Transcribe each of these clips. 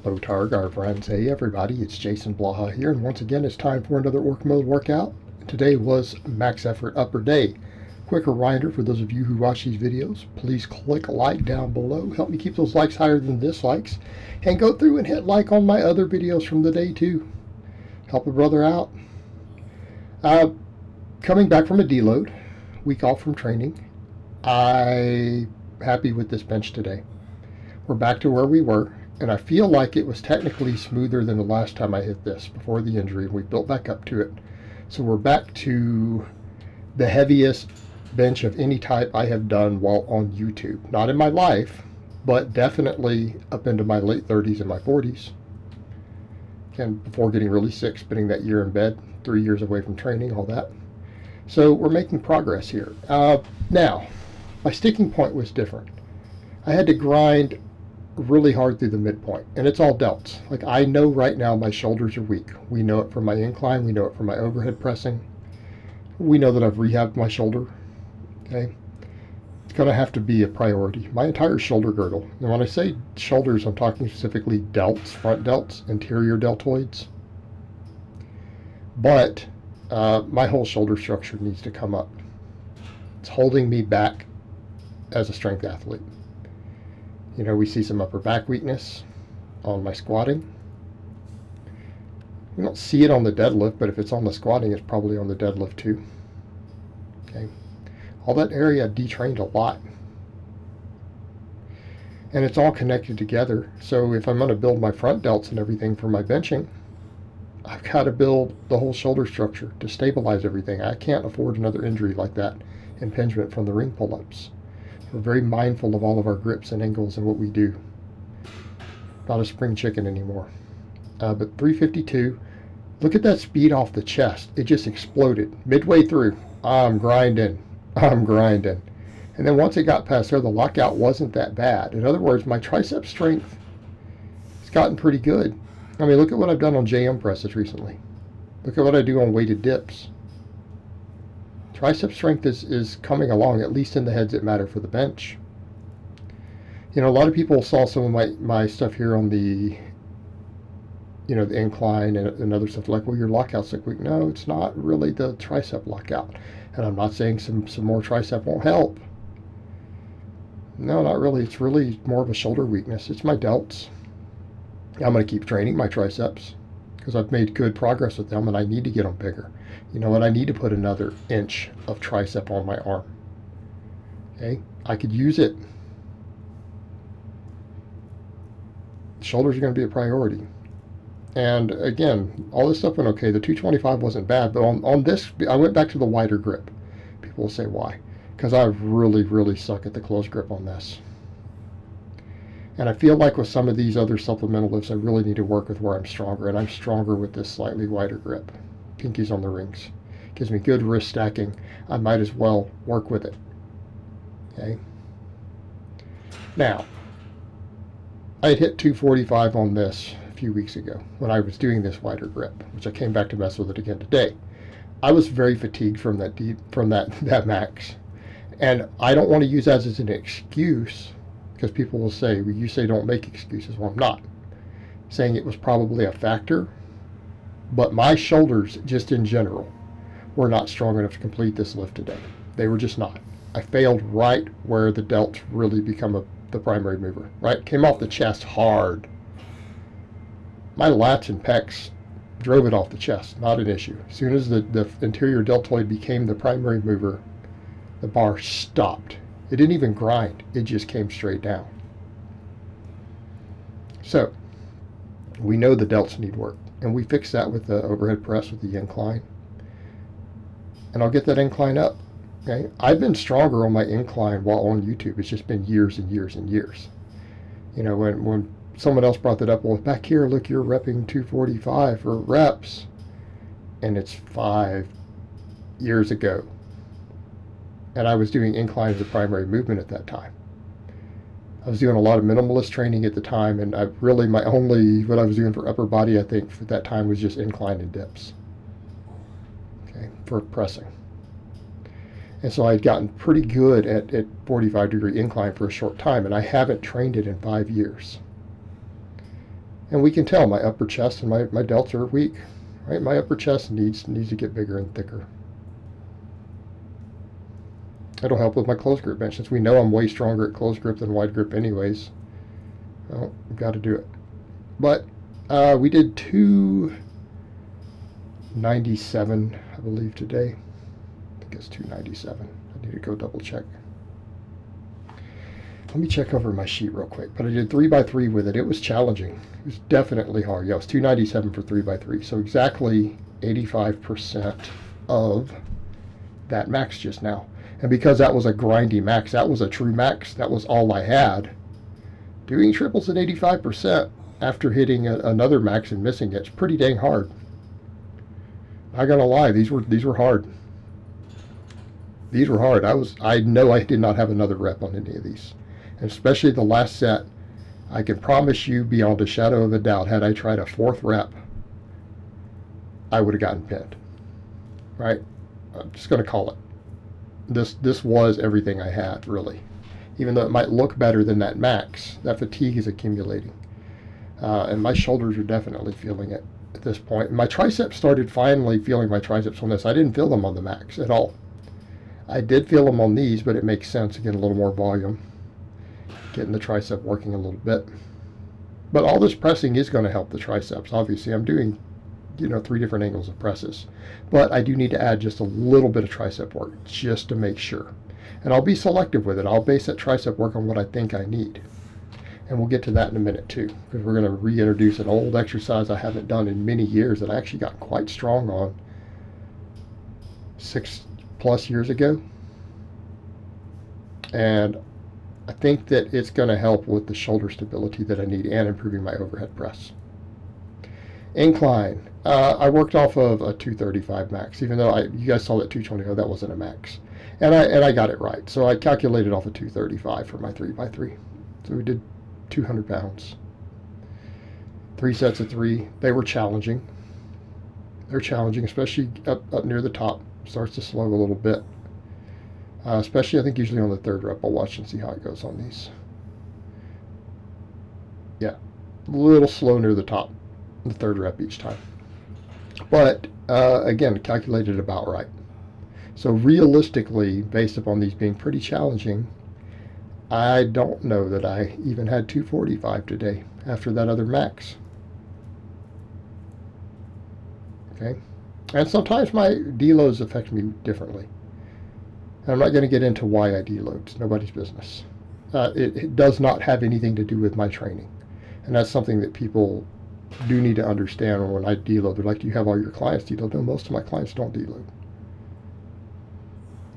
Low Tower Guard friends. Hey everybody, it's Jason Blaha here, and once again it's time for another Orc Mode workout. Today was max effort upper day. Quick reminder for those of you who watch these videos, please click like down below. Help me keep those likes higher than dislikes. And go through and hit like on my other videos from the day too. Help a brother out. Coming back from a deload, week off from training, I'm happy with this bench today. We're back to where we were, and I feel like it was technically smoother than the last time I hit this before the injury. We built back up to it. So we're back to the heaviest bench of any type I have done while on YouTube. Not in my life, but definitely up into my late 30s and my 40s. And before getting really sick, spending that year in bed, 3 years away from training, all that. So we're making progress here. Now, my sticking point was different. I had to grind really hard through the midpoint, and it's all delts. Like, I know right now my shoulders are weak. We know it from my incline. We know it from my overhead pressing. We know that I've rehabbed my shoulder. Okay, it's going to have to be a priority. My entire shoulder girdle, and when I say shoulders, I'm talking specifically delts, front delts, anterior deltoids. But my whole shoulder structure needs to come up. It's holding me back as a strength athlete. You know, we see some upper back weakness on my squatting. We don't see it on the deadlift, but if it's on the squatting, it's probably on the deadlift too. Okay, all that area detrained a lot. And it's all connected together. So if I'm going to build my front delts and everything for my benching, I've got to build the whole shoulder structure to stabilize everything. I can't afford another injury like that, impingement from the ring pull-ups. We're very mindful of all of our grips and angles and what we do. Not a spring chicken anymore. But 352, look at that speed off the chest. It just exploded. Midway through, I'm grinding. And then once it got past there, the lockout wasn't that bad. In other words, my tricep strength has gotten pretty good. I mean, look at what I've done on JM presses recently. Look at what I do on weighted dips. Tricep strength is coming along, at least in the heads that matter for the bench. You know, a lot of people saw some of my stuff here on the, you know, the incline and other stuff like, well, your lockout's like weak. No, it's not really the tricep lockout. And I'm not saying some more tricep won't help. No, not really. It's really more of a shoulder weakness. It's my delts. I'm going to keep training my triceps because I've made good progress with them, and I need to get them bigger. You know what? I need to put another inch of tricep on my arm. Okay, I could use it. Shoulders are going to be a priority. And again, all this stuff went okay. The 225 wasn't bad, but on this, I went back to the wider grip. People will say, why? Because I really suck at the close grip on this. And I feel like with some of these other supplemental lifts, I really need to work with where I'm stronger, and I'm stronger with this slightly wider grip. Pinkies on the rings. Gives me good wrist stacking. I might as well work with it. Okay. Now, I had hit 245 on this a few weeks ago when I was doing this wider grip, which I came back to mess with it again today. I was very fatigued from that max. And I don't want to use that as an excuse, because people will say, well, you say don't make excuses. Well, I'm not. Saying it was probably a factor, but my shoulders, just in general, were not strong enough to complete this lift today. They were just not. I failed right where the delts really become the primary mover, right? Came off the chest hard. My lats and pecs drove it off the chest, not an issue. As soon as the anterior deltoid became the primary mover, the bar stopped. It didn't even grind. It just came straight down. So we know the delts need work, and we fix that with the overhead press with the incline. And I'll get that incline up. Okay, I've been stronger on my incline while on YouTube. It's just been years and years and years. You know, when someone else brought that up, well, back here, look, you're repping 245 for reps, and it's 5 years ago. And I was doing incline as a primary movement at that time. I was doing a lot of minimalist training at the time, and what I was doing for upper body, I think, for that time was just incline and dips. Okay, for pressing. And so I'd gotten pretty good at 45-degree incline for a short time, and I haven't trained it in 5 years. And we can tell my upper chest and my delts are weak. Right? My upper chest needs to get bigger and thicker. It'll help with my close grip bench, since we know I'm way stronger at close grip than wide grip anyways. Well, we've got to do it. But we did 297, I believe, today. I think it's 297. I need to go double check. Let me check over my sheet real quick. But I did 3x3 with it. It was challenging. It was definitely hard. Yeah, it was 297 for 3x3. So exactly 85% of that max just now. And because that was a grindy max, that was a true max, that was all I had, doing triples at 85% after hitting another max and missing it's pretty dang hard. Not gonna lie, these were hard. These were hard. I know I did not have another rep on any of these. And especially the last set, I can promise you beyond a shadow of a doubt, had I tried a fourth rep, I would have gotten pinned. Right? I'm just gonna call it. This was everything I had, really. Even though it might look better than that max, that fatigue is accumulating. And my shoulders are definitely feeling it at this point. And my triceps started finally feeling my triceps on this. I didn't feel them on the max at all. I did feel them on these, but it makes sense. Again, a little more volume. Getting the tricep working a little bit. But all this pressing is going to help the triceps. Obviously, I'm doing 3 different angles of presses. But I do need to add just a little bit of tricep work just to make sure. And I'll be selective with it. I'll base that tricep work on what I think I need. And we'll get to that in a minute too, because we're going to reintroduce an old exercise I haven't done in many years that I actually got quite strong on 6+ years ago. And I think that it's going to help with the shoulder stability that I need and improving my overhead press. Incline. I worked off of a 235 max, even though you guys saw that 220, that wasn't a max. And I got it right. So I calculated off of 235 for my 3x3. So we did 200 pounds. 3 sets of 3. They were challenging. They're challenging, especially up near the top. Starts to slow a little bit. Especially, I think, usually on the 3rd rep. I'll watch and see how it goes on these. Yeah, a little slow near the top. The 3rd rep each time. But, again, calculated about right. So realistically, based upon these being pretty challenging, I don't know that I even had 245 today after that other max. Okay? And sometimes my deloads affect me differently. And I'm not going to get into why I deload. It's nobody's business. It does not have anything to do with my training. And that's something that people do need to understand when I deload. They're like, do you have all your clients deload? No, most of my clients don't deload.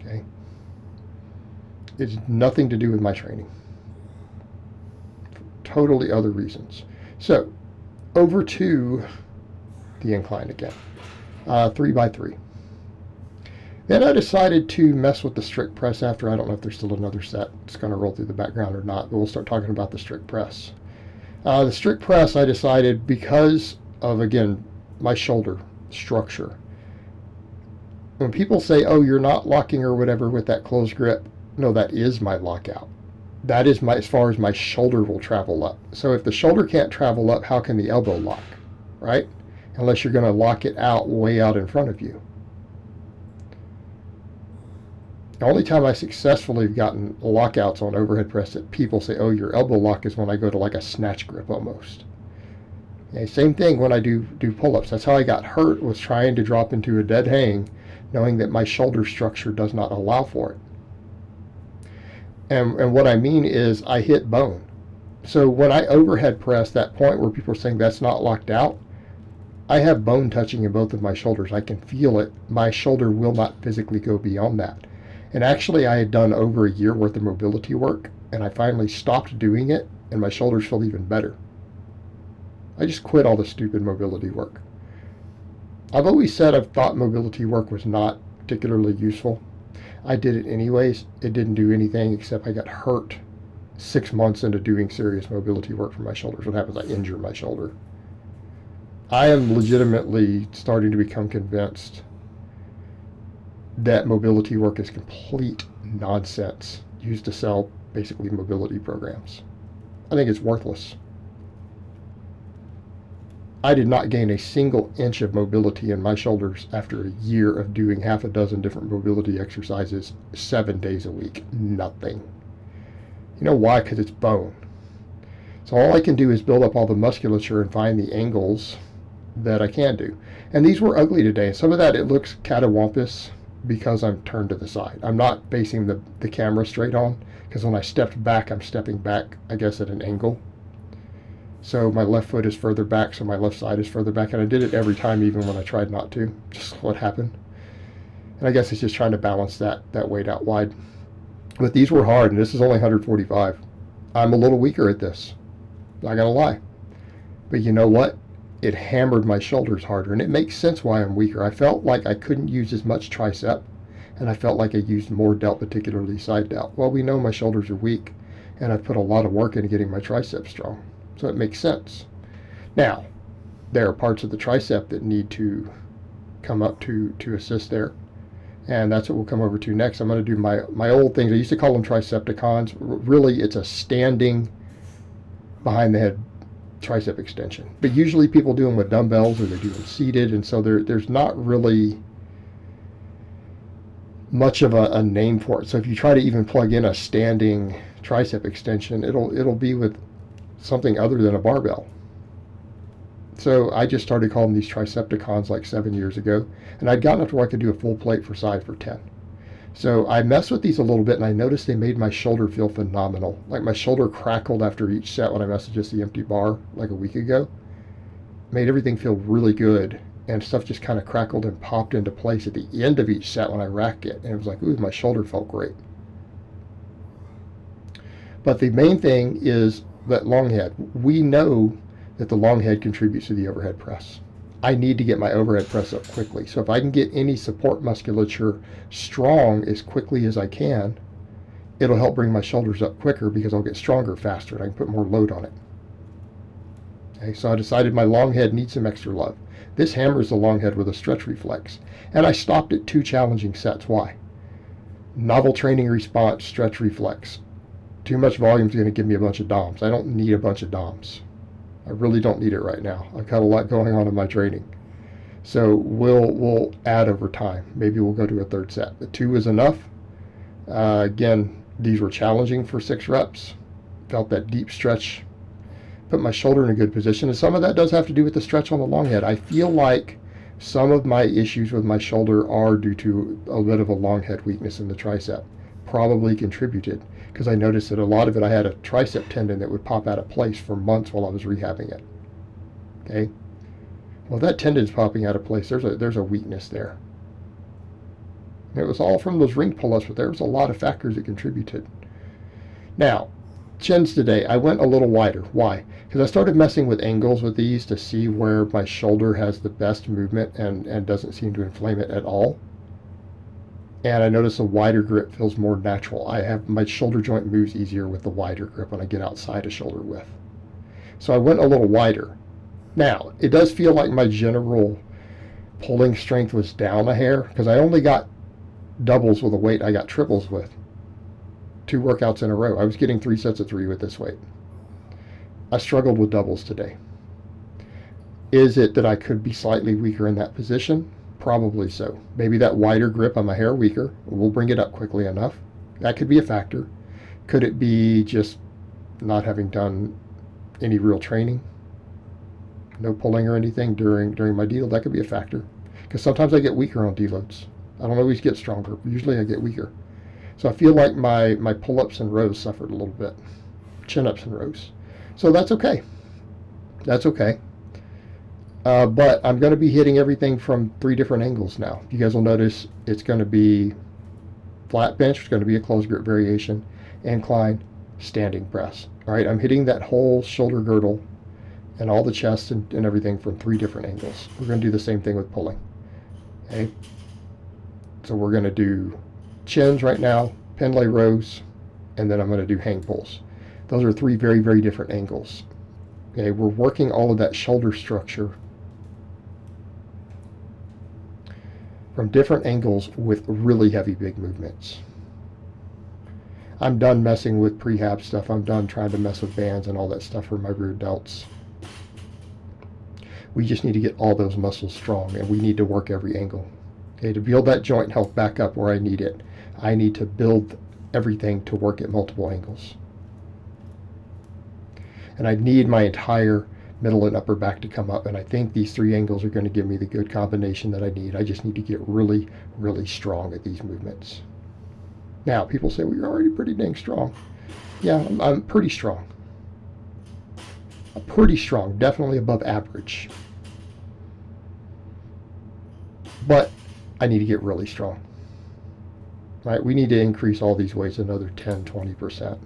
Okay? It's nothing to do with my training. Totally other reasons. So, over to the incline again. 3x3. Then I decided to mess with the strict press after. I don't know if there's still another set. It's going to roll through the background or not, but we'll start talking about the strict press. The strict press, I decided, because of, again, my shoulder structure. When people say, oh, you're not locking or whatever with that closed grip, no, that is my lockout. That is as far as my shoulder will travel up. So if the shoulder can't travel up, how can the elbow lock, right? Unless you're going to lock it out way out in front of you. The only time I successfully have gotten lockouts on overhead press that people say, oh, your elbow lock, is when I go to like a snatch grip almost. Okay, same thing when I do pull-ups. That's how I got hurt, was trying to drop into a dead hang, knowing that my shoulder structure does not allow for it. And what I mean is I hit bone. So when I overhead press, that point where people are saying that's not locked out, I have bone touching in both of my shoulders. I can feel it. My shoulder will not physically go beyond that. And actually, I had done over a year worth of mobility work, and I finally stopped doing it, and my shoulders feel even better. I just quit all the stupid mobility work. I've always said I've thought mobility work was not particularly useful. I did it anyways. It didn't do anything except I got hurt 6 months into doing serious mobility work for my shoulders. What happens? I injure my shoulder. I am legitimately starting to become convinced that mobility work is complete nonsense used to sell basically mobility programs. I think it's worthless. I did not gain a single inch of mobility in my shoulders after a year of doing half a dozen different mobility exercises 7 days a week. Nothing. You know why? Because it's bone. So all I can do is build up all the musculature and find the angles that I can do. And these were ugly today. Some of that, it looks catawampus because I'm turned to the side. I'm not facing the camera straight on, because when I stepped back, I'm stepping back, I guess, at an angle. So my left foot is further back, so my left side is further back. And I did it every time, even when I tried not to. Just what happened. And I guess it's just trying to balance that weight out wide. But these were hard, and this is only 145. I'm a little weaker at this. Not gonna lie. But you know what? It hammered my shoulders harder, and it makes sense why I'm weaker. I felt like I couldn't use as much tricep, and I felt like I used more delt, particularly side delt. Well, we know my shoulders are weak, and I've put a lot of work into getting my triceps strong, so it makes sense. Now, there are parts of the tricep that need to come up to assist there, and that's what we'll come over to next. I'm going to do my old things. I used to call them Tricepticons. Really, it's a standing behind the head tricep extension, but usually people do them with dumbbells, or they do them seated, and so there's not really much of a name for it. So if you try to even plug in a standing tricep extension, it'll be with something other than a barbell. So I just started calling these Tricepticons like 7 years ago, and I'd gotten up to where I could do a full plate for size for 10. So I messed with these a little bit, and I noticed they made my shoulder feel phenomenal. Like my shoulder crackled after each set when I messed with just the empty bar like a week ago. Made everything feel really good, and stuff just kind of crackled and popped into place at the end of each set when I racked it. And it was like, ooh, my shoulder felt great. But the main thing is that long head. We know that the long head contributes to the overhead press. I need to get my overhead press up quickly. So if I can get any support musculature strong as quickly as I can, it'll help bring my shoulders up quicker, because I'll get stronger faster and I can put more load on it. Okay, so I decided my long head needs some extra love. This hammers the long head with a stretch reflex. And I stopped at 2 challenging sets. Why? Novel training response, stretch reflex. Too much volume is going to give me a bunch of DOMs. I don't need a bunch of DOMs. I really don't need it right now. I've got a lot going on in my training. So we'll add over time. Maybe we'll go to a 3rd set. But 2 is enough. Again, these were challenging for 6 reps. Felt that deep stretch. Put my shoulder in a good position. And some of that does have to do with the stretch on the long head. I feel like some of my issues with my shoulder are due to a bit of a long head weakness in the tricep. Probably contributed, because I noticed that a lot of it, I had a tricep tendon that would pop out of place for months while I was rehabbing it. Okay, well, if that tendon's popping out of place, there's a weakness there. And it was all from those ring pull-ups, but there was a lot of factors that contributed. Now, chins today, I went a little wider. Why? Because I started messing with angles with these to see where my shoulder has the best movement and doesn't seem to inflame it at all. And I notice a wider grip feels more natural. I have my shoulder joint moves easier with the wider grip when I get outside of shoulder width. So I went a little wider. Now, it does feel like my general pulling strength was down a hair, because I only got doubles with a weight I got triples with. 2 workouts in a row. I was getting 3 sets of 3 with this weight. I struggled with doubles today. Is it that I could be slightly weaker in that position? Probably so. Maybe that wider grip on my hair weaker will bring it up quickly enough. That could be a factor. Could it be just not having done any real training? No pulling or anything during my deload? That could be a factor. Because sometimes I get weaker on deloads. I don't always get stronger. Usually I get weaker. So I feel like my pull-ups and rows suffered a little bit. Chin-ups and rows. So that's okay. That's okay. But I'm going to be hitting everything from 3 different angles now. You guys will notice it's going to be flat bench, it's going to be a closed grip variation, incline, standing press. All right, I'm hitting that whole shoulder girdle and all the chest and everything from 3 different angles. We're going to do the same thing with pulling. Okay, so we're going to do chins right now, Pendlay Rows, and then I'm going to do hang pulls. Those are 3 very, very different angles. Okay, we're working all of that shoulder structure from different angles with really heavy big movements. I'm done messing with prehab stuff. I'm done trying to mess with bands and all that stuff for my rear delts. We just need to get all those muscles strong, and we need to work every angle. Okay, to build that joint health back up where I need it, I need to build everything to work at multiple angles. And I need my entire middle and upper back to come up, and I think these 3 angles are going to give me the good combination that I need. I just need to get really, really strong at these movements. Now, people say, well, you're already pretty dang strong. Yeah, I'm pretty strong. Pretty strong, definitely above average. But I need to get really strong. Right? We need to increase all these weights another 10, 20%.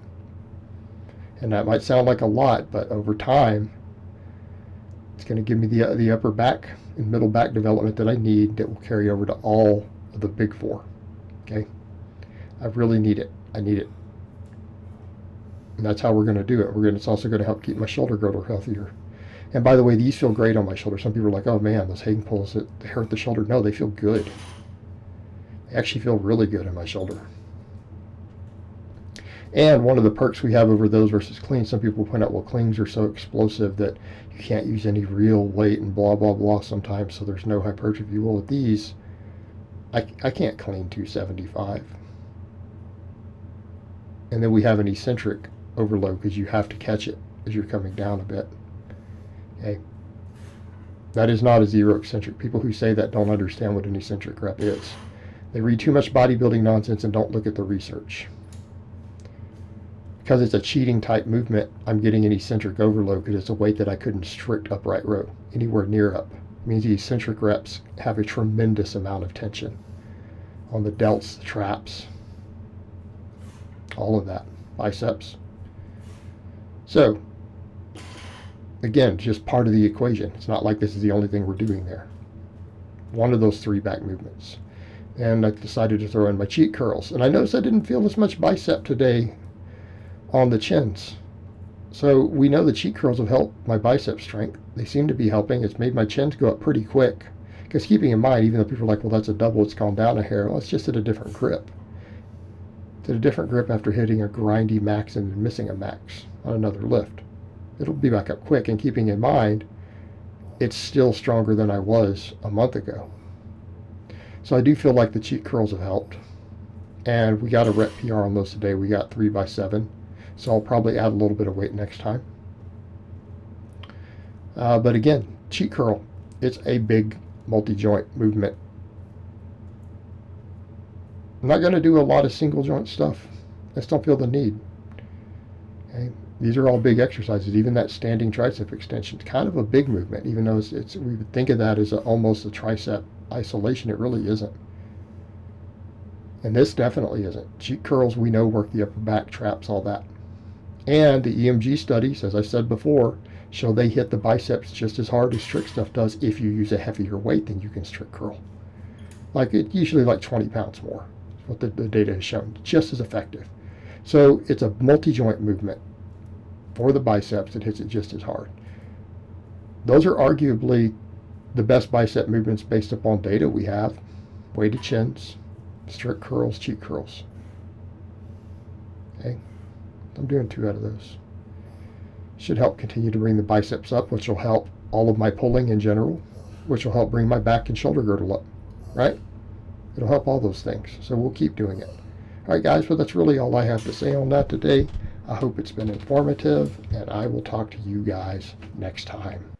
And that might sound like a lot, but over time, it's going to give me the upper back and middle back development that I need that will carry over to all of the big 4. Okay? I really need it. I need it. And that's how we're going to do it. It's also going to help keep my shoulder girdle healthier. And by the way, these feel great on my shoulder. Some people are like, oh man, those Hagen pulls, they hurt the shoulder. No, they feel good. They actually feel really good in my shoulder. And one of the perks we have over those versus cleans, some people point out, well, cleans are so explosive that you can't use any real weight and blah, blah, blah sometimes, so there's no hypertrophy. Well, with these, I can't clean 275. And then we have an eccentric overload because you have to catch it as you're coming down a bit. Okay, that is not a zero eccentric. People who say that don't understand what an eccentric rep is. They read too much bodybuilding nonsense and don't look at the research. Because it's a cheating type movement, I'm getting an eccentric overload because it's a weight that I couldn't strict upright row anywhere near up. It means the eccentric reps have a tremendous amount of tension on the delts, the traps, all of that, biceps. So, again, just part of the equation. It's not like this is the only thing we're doing there. One of those 3 back movements. And I decided to throw in my cheek curls. And I noticed I didn't feel as much bicep today on the chins. So we know the cheek curls have helped my bicep strength. They seem to be helping. It's made my chins go up pretty quick. Because keeping in mind, even though people are like, well, that's a double, it's gone down a hair. Well, it's just at a different grip. It's at a different grip after hitting a grindy max and then missing a max on another lift. It'll be back up quick, and keeping in mind, it's still stronger than I was a month ago. So I do feel like the cheek curls have helped. And we got a rep PR on those today. We got 3 by 7. So I'll probably add a little bit of weight next time. But again, cheek curl, it's a big multi-joint movement. I'm not going to do a lot of single joint stuff. I just don't feel the need. Okay? These are all big exercises. Even that standing tricep extension, it's kind of a big movement, even though we would think of that as almost a tricep isolation. It really isn't. And this definitely isn't. Cheek curls, we know, work the upper back, traps, all that. And the EMG studies, as I said before, show they hit the biceps just as hard as strict stuff does if you use a heavier weight than you can strict curl. Like it usually like 20 pounds more, is what the data has shown. Just as effective. So it's a multi-joint movement for the biceps that hits it just as hard. Those are arguably the best bicep movements based upon data we have. Weighted chins, strict curls, cheek curls. Okay, I'm doing 2 out of those. Should help continue to bring the biceps up, which will help all of my pulling in general, which will help bring my back and shoulder girdle up, right? It'll help all those things, so we'll keep doing it. All right, guys, well, that's really all I have to say on that today. I hope it's been informative, and I will talk to you guys next time.